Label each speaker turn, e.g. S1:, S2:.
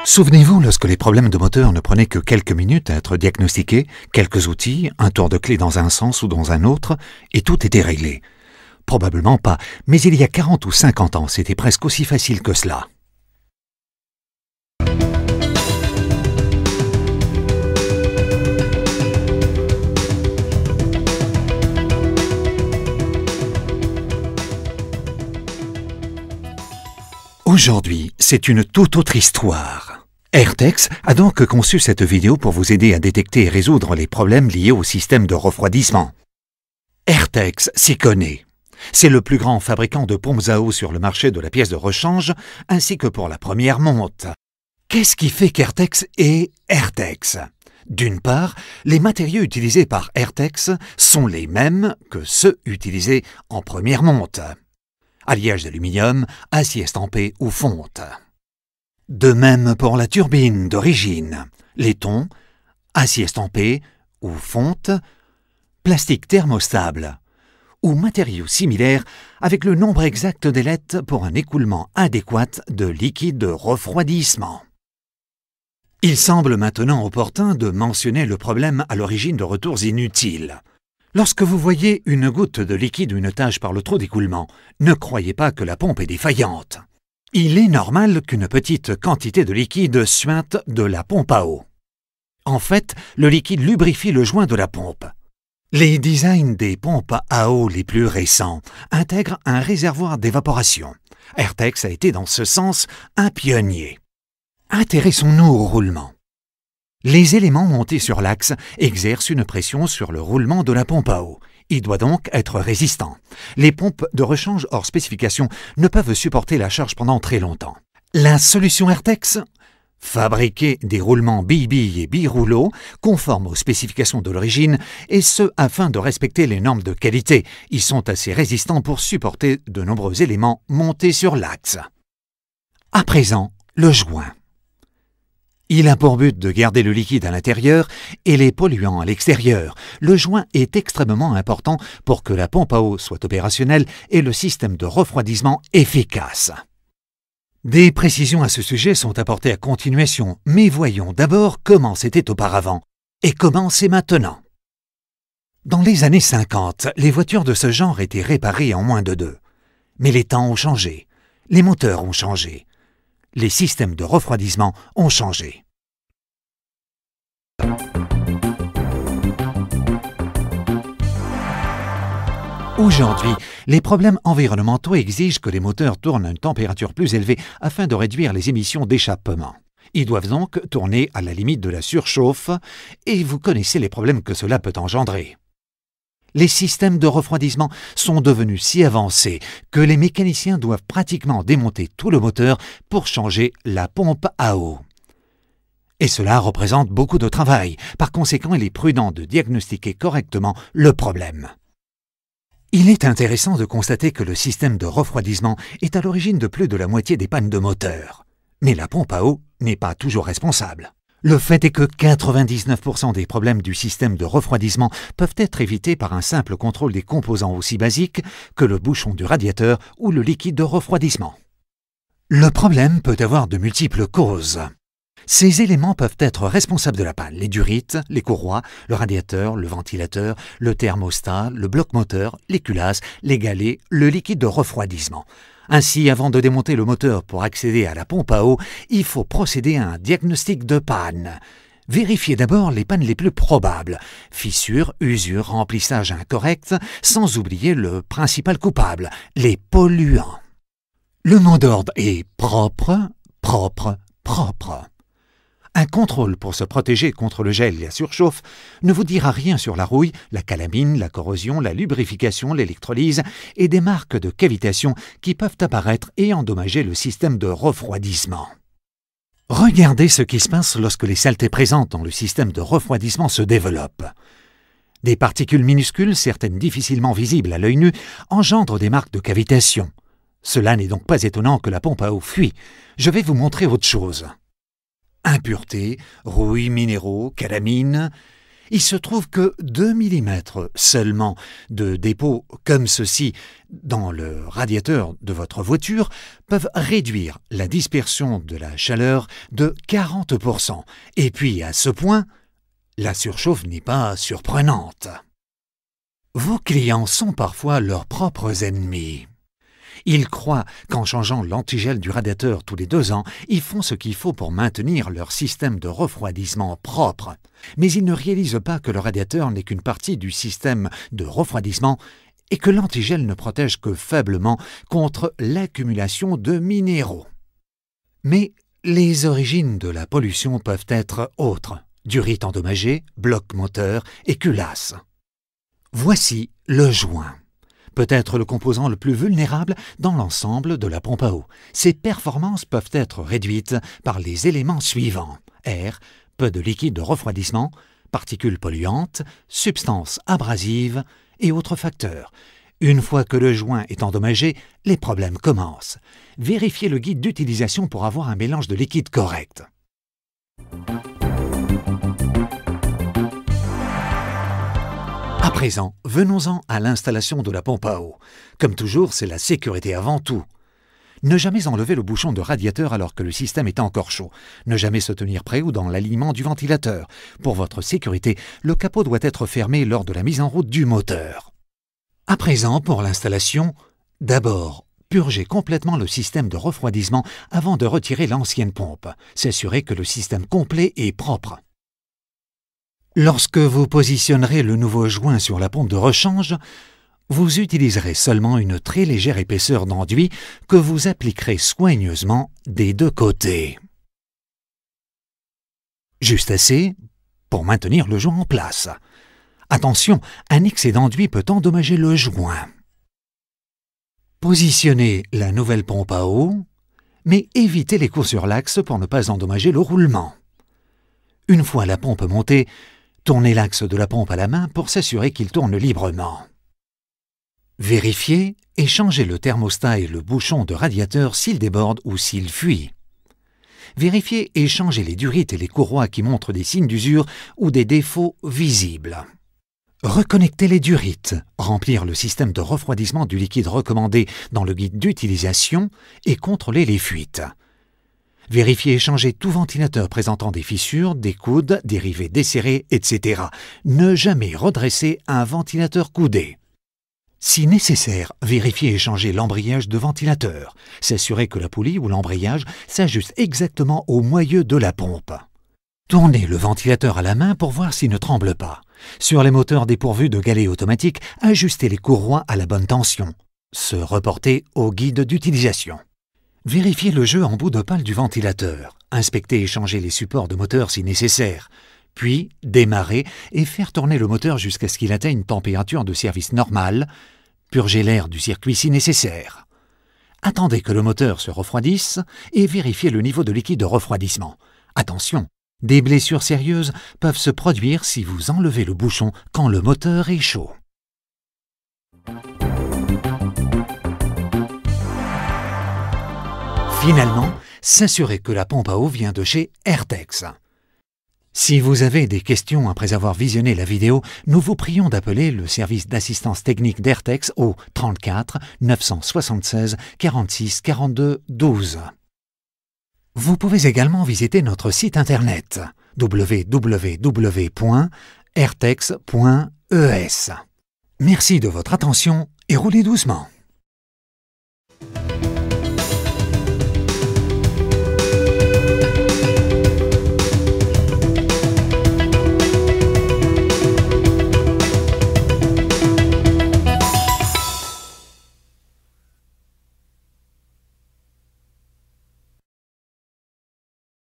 S1: Souvenez-vous, lorsque les problèmes de moteur ne prenaient que quelques minutes à être diagnostiqués, quelques outils, un tour de clé dans un sens ou dans un autre, et tout était réglé. Probablement pas, mais il y a 40 ou 50 ans, c'était presque aussi facile que cela. Aujourd'hui, c'est une toute autre histoire. Airtex a donc conçu cette vidéo pour vous aider à détecter et résoudre les problèmes liés au système de refroidissement. Airtex s'y connaît. C'est le plus grand fabricant de pompes à eau sur le marché de la pièce de rechange, ainsi que pour la première monte. Qu'est-ce qui fait qu'Airtex est Airtex? D'une part, les matériaux utilisés par Airtex sont les mêmes que ceux utilisés en première monte. Alliage d'aluminium, acier estampé ou fonte. De même pour la turbine d'origine, laiton, acier estampé ou fonte, plastique thermostable ou matériaux similaires avec le nombre exact d'ailettes pour un écoulement adéquat de liquide de refroidissement. Il semble maintenant opportun de mentionner le problème à l'origine de retours inutiles. Lorsque vous voyez une goutte de liquide ou une tache par le trou d'écoulement, ne croyez pas que la pompe est défaillante. Il est normal qu'une petite quantité de liquide suinte de la pompe à eau. En fait, le liquide lubrifie le joint de la pompe. Les designs des pompes à eau les plus récents intègrent un réservoir d'évaporation. Airtex a été dans ce sens un pionnier. Intéressons-nous au roulement. Les éléments montés sur l'axe exercent une pression sur le roulement de la pompe à eau. Il doit donc être résistant. Les pompes de rechange hors spécification ne peuvent supporter la charge pendant très longtemps. La solution Airtex? Fabriquer des roulements billes-billes et billes-rouleaux conformes aux spécifications de l'origine, et ce afin de respecter les normes de qualité. Ils sont assez résistants pour supporter de nombreux éléments montés sur l'axe. À présent, le joint. Il a pour but de garder le liquide à l'intérieur et les polluants à l'extérieur. Le joint est extrêmement important pour que la pompe à eau soit opérationnelle et le système de refroidissement efficace. Des précisions à ce sujet sont apportées à continuation, mais voyons d'abord comment c'était auparavant et comment c'est maintenant. Dans les années 50, les voitures de ce genre étaient réparées en moins de 2. Mais les temps ont changé, les moteurs ont changé. Les systèmes de refroidissement ont changé. Aujourd'hui, les problèmes environnementaux exigent que les moteurs tournent à une température plus élevée afin de réduire les émissions d'échappement. Ils doivent donc tourner à la limite de la surchauffe et vous connaissez les problèmes que cela peut engendrer. Les systèmes de refroidissement sont devenus si avancés que les mécaniciens doivent pratiquement démonter tout le moteur pour changer la pompe à eau. Et cela représente beaucoup de travail. Par conséquent, il est prudent de diagnostiquer correctement le problème. Il est intéressant de constater que le système de refroidissement est à l'origine de plus de la moitié des pannes de moteur. Mais la pompe à eau n'est pas toujours responsable. Le fait est que 99% des problèmes du système de refroidissement peuvent être évités par un simple contrôle des composants aussi basiques que le bouchon du radiateur ou le liquide de refroidissement. Le problème peut avoir de multiples causes. Ces éléments peuvent être responsables de la panne: les durites, les courroies, le radiateur, le ventilateur, le thermostat, le bloc moteur, les culasses, les galets, le liquide de refroidissement. Ainsi, avant de démonter le moteur pour accéder à la pompe à eau, il faut procéder à un diagnostic de panne. Vérifiez d'abord les pannes les plus probables: fissures, usures, remplissage incorrect, sans oublier le principal coupable, les polluants. Le mot d'ordre est propre, propre, propre. Un contrôle pour se protéger contre le gel et la surchauffe ne vous dira rien sur la rouille, la calamine, la corrosion, la lubrification, l'électrolyse et des marques de cavitation qui peuvent apparaître et endommager le système de refroidissement. Regardez ce qui se passe lorsque les saletés présentes dans le système de refroidissement se développent. Des particules minuscules, certaines difficilement visibles à l'œil nu, engendrent des marques de cavitation. Cela n'est donc pas étonnant que la pompe à eau fuit. Je vais vous montrer autre chose. Impuretés, rouille, minéraux, calamine. Il se trouve que 2 mm seulement de dépôt comme ceci dans le radiateur de votre voiture peuvent réduire la dispersion de la chaleur de 40%. Et puis à ce point, la surchauffe n'est pas surprenante. Vos clients sont parfois leurs propres ennemis. Ils croient qu'en changeant l'antigel du radiateur tous les 2 ans, ils font ce qu'il faut pour maintenir leur système de refroidissement propre. Mais ils ne réalisent pas que le radiateur n'est qu'une partie du système de refroidissement et que l'antigel ne protège que faiblement contre l'accumulation de minéraux. Mais les origines de la pollution peuvent être autres: durite endommagée, bloc moteur et culasse. Voici le joint. Peut-être le composant le plus vulnérable dans l'ensemble de la pompe à eau. Ses performances peuvent être réduites par les éléments suivants: air, peu de liquide de refroidissement, particules polluantes, substances abrasives et autres facteurs. Une fois que le joint est endommagé, les problèmes commencent. Vérifiez le guide d'utilisation pour avoir un mélange de liquide correct. À présent, venons-en à l'installation de la pompe à eau. Comme toujours, c'est la sécurité avant tout. Ne jamais enlever le bouchon de radiateur alors que le système est encore chaud. Ne jamais se tenir près ou dans l'alignement du ventilateur. Pour votre sécurité, le capot doit être fermé lors de la mise en route du moteur. À présent, pour l'installation, d'abord, purgez complètement le système de refroidissement avant de retirer l'ancienne pompe. S'assurer que le système complet est propre. Lorsque vous positionnerez le nouveau joint sur la pompe de rechange, vous utiliserez seulement une très légère épaisseur d'enduit que vous appliquerez soigneusement des 2 côtés. Juste assez pour maintenir le joint en place. Attention, un excès d'enduit peut endommager le joint. Positionnez la nouvelle pompe à eau, mais évitez les coups sur l'axe pour ne pas endommager le roulement. Une fois la pompe montée, tournez l'axe de la pompe à la main pour s'assurer qu'il tourne librement. Vérifiez et changez le thermostat et le bouchon de radiateur s'il déborde ou s'il fuit. Vérifiez et changez les durites et les courroies qui montrent des signes d'usure ou des défauts visibles. Reconnectez les durites, remplir le système de refroidissement du liquide recommandé dans le guide d'utilisation et contrôler les fuites. Vérifiez et changez tout ventilateur présentant des fissures, des coudes, des rivets desserrés, etc. Ne jamais redresser un ventilateur coudé. Si nécessaire, vérifiez et changez l'embrayage de ventilateur. S'assurer que la poulie ou l'embrayage s'ajuste exactement au moyeu de la pompe. Tournez le ventilateur à la main pour voir s'il ne tremble pas. Sur les moteurs dépourvus de galets automatiques, ajustez les courroies à la bonne tension. Se reporter au guide d'utilisation. Vérifiez le jeu en bout de pale du ventilateur. Inspectez et changez les supports de moteur si nécessaire. Puis, démarrer et faire tourner le moteur jusqu'à ce qu'il atteigne une température de service normale. Purgez l'air du circuit si nécessaire. Attendez que le moteur se refroidisse et vérifiez le niveau de liquide de refroidissement. Attention, des blessures sérieuses peuvent se produire si vous enlevez le bouchon quand le moteur est chaud. Finalement, s'assurer que la pompe à eau vient de chez Airtex. Si vous avez des questions après avoir visionné la vidéo, nous vous prions d'appeler le service d'assistance technique d'Airtex au 34 976 46 42 12. Vous pouvez également visiter notre site internet www.airtex.es. Merci de votre attention et roulez doucement.